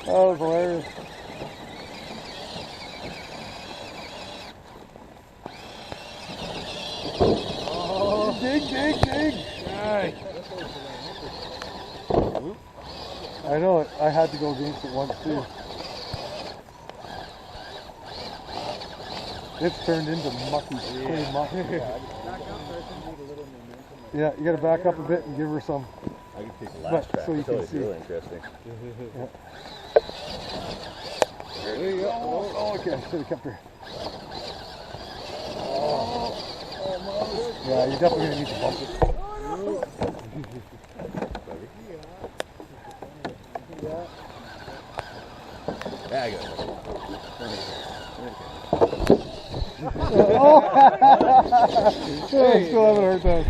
That was hilarious. Oh, dig. Nice. I know it. I had to go against it once too. It's turned into mucky, clean muck. Yeah, you got to back up a bit and give her some. I can take the last track. So you can see. Really interesting. Yeah. There you go. Oh, okay. I should have kept her. Yeah, you're definitely going to need to bump it. Yeah, I got it. Oh! Hey, still haven't heard that.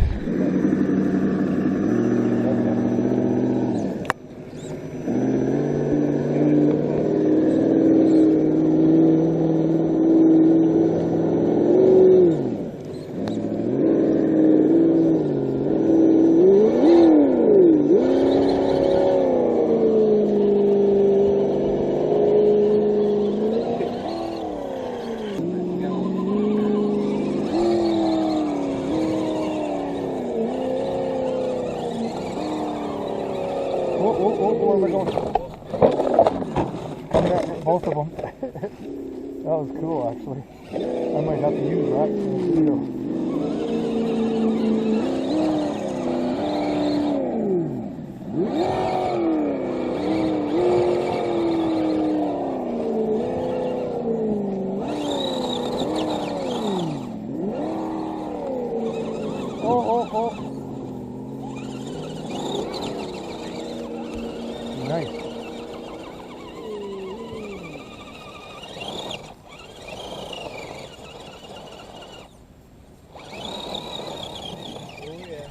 Where am I going? Yeah, both of them. That was cool, actually. I might have to use that in the video. Oh. Nice. Oh, yeah.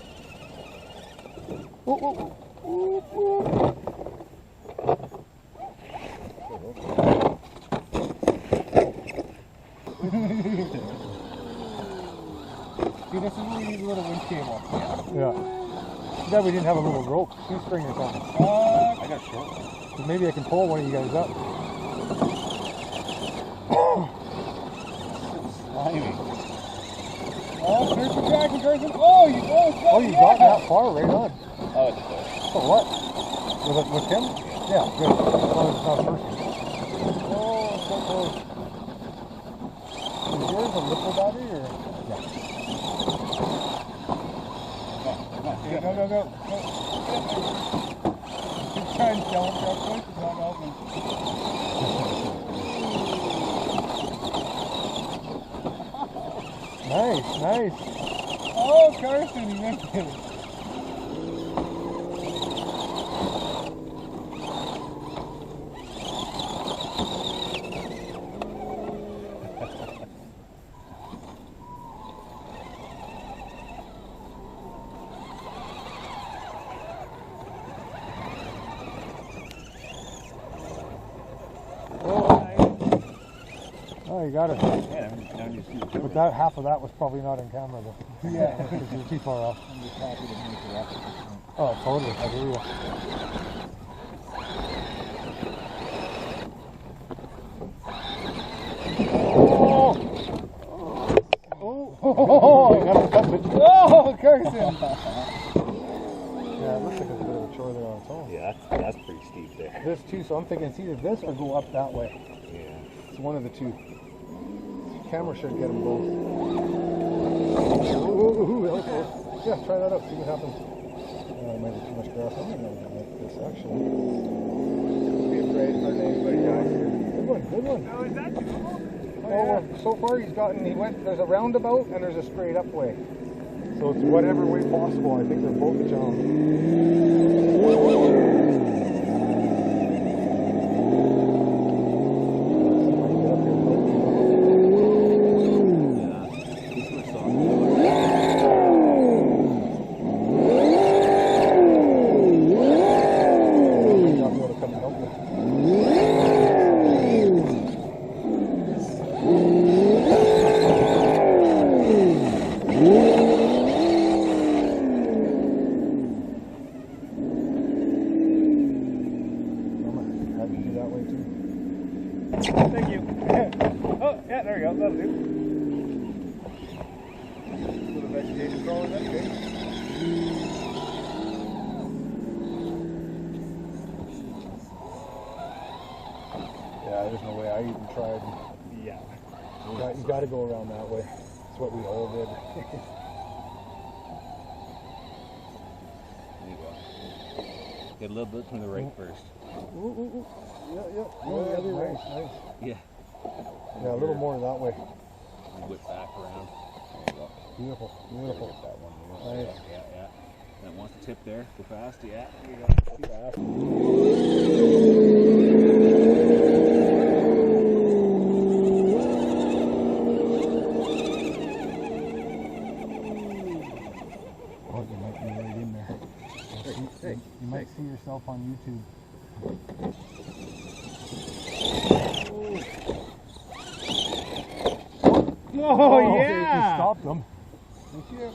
See, this is where you use a little wind cable. Yeah. Too bad we didn't have a little rope, shoestring or something. I got short. So maybe I can pull one of you guys up. Slimy. Oh, there's the dragon, Grayson. Oh, you got that far, right on. Oh, it's close. So what? With him? Yeah, good. As long as it's not personal. Oh, so close. Is yours a little battery or? Yeah. Go. Keep trying to tell him real quick. It's not helping. Nice. Oh, Carson, he went to it. Oh, you got it. Yeah, But that half of that was probably not in camera though. Yeah. Because you're too far off. I'm just happy to make it up. Oh, totally. I hear you. Oh, Oh, Carson! Yeah, it looks like it's a bit of a chore there on its own. Yeah, that's pretty steep there. This too, so I'm thinking it's either this or go up that way. Yeah. It's one of the two. Camera should get them both. Ooh, that was close. Yeah, try that out, see what happens. Might be too much grass. I'm going to like this actually. Don't be afraid for anybody dies. Good one. Oh, is that cool? Well, so far he went, there's a roundabout and there's a straight up way. So it's whatever way possible. I think they're both a challenge. Thank you. Oh, yeah, there we go. That'll do. A little vegetation crawling, that's good. Yeah, there's no way I even tried. Yeah. You got to go around that way. That's what we all did. There you go. Get a little bit from the right first. Ooh, ooh, ooh. Yeah, yeah. Yeah, nice, nice. Yeah. Yeah, a little more that way. Whip back around. There you go. Beautiful, beautiful. Get that one. Nice. Yeah, yeah. That wants to tip there. Go fast. Yeah. There you go. Go fast. Oh, you might be right in there. You might see yourself on YouTube. Oh, You yeah! stopped them. Thank you.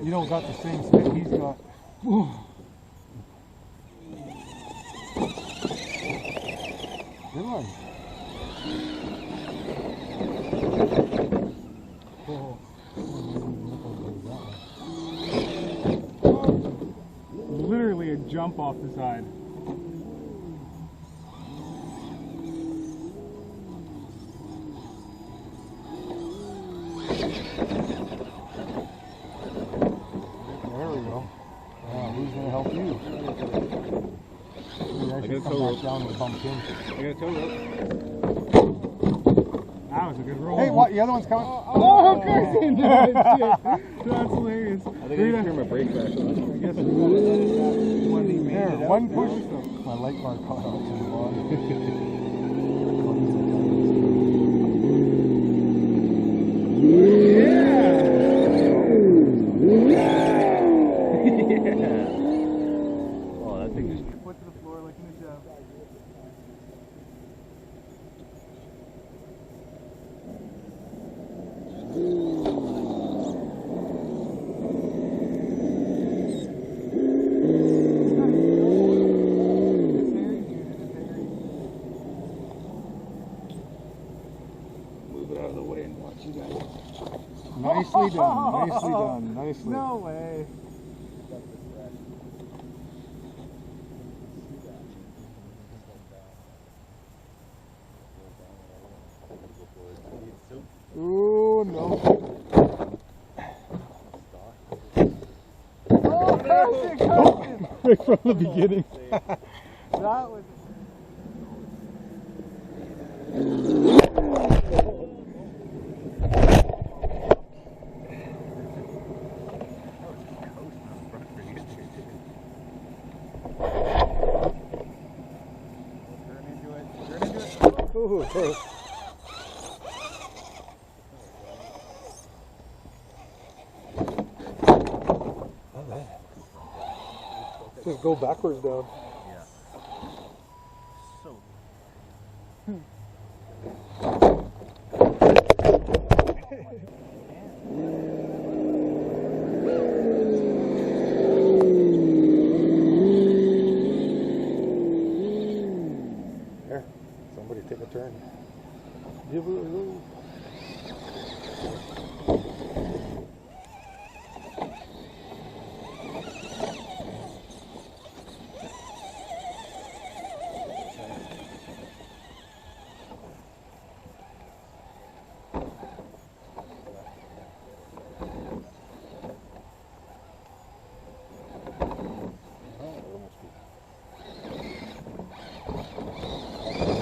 You don't got the same spin he's got. Good one. Literally a jump off the side. There we go. Who's going to help you? Maybe I should come back down and bump in. I got a tow rope. That was a good roll. Hey, what? The other one's coming. Oh, Carson! That's hilarious. I think I need to turn my brake back on. I guess we gotta let it back when he made There, it out. one push. My light bar caught out to the bottom. Oh, that thing just. Foot to the floor like in a shove. Move it out of the way and watch you guys. Nicely done. Nicely done. Nicely. No way. Ooh, no. Oh, Carson, Carson! Right from the beginning. That was... Ooh, okay. Just go backwards down. So. There, somebody take a turn. Give it a go.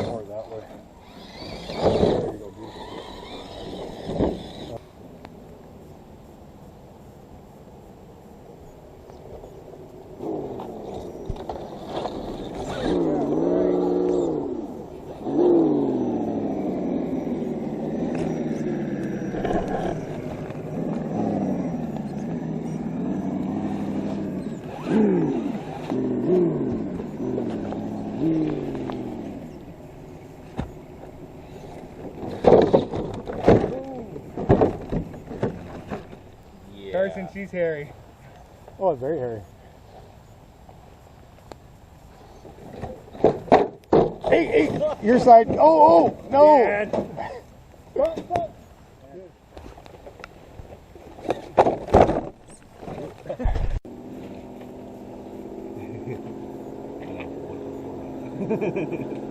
More that way. There you go, beautiful. Carson, she's hairy. Oh, it's very hairy. Hey, your side. Oh, no. Yeah.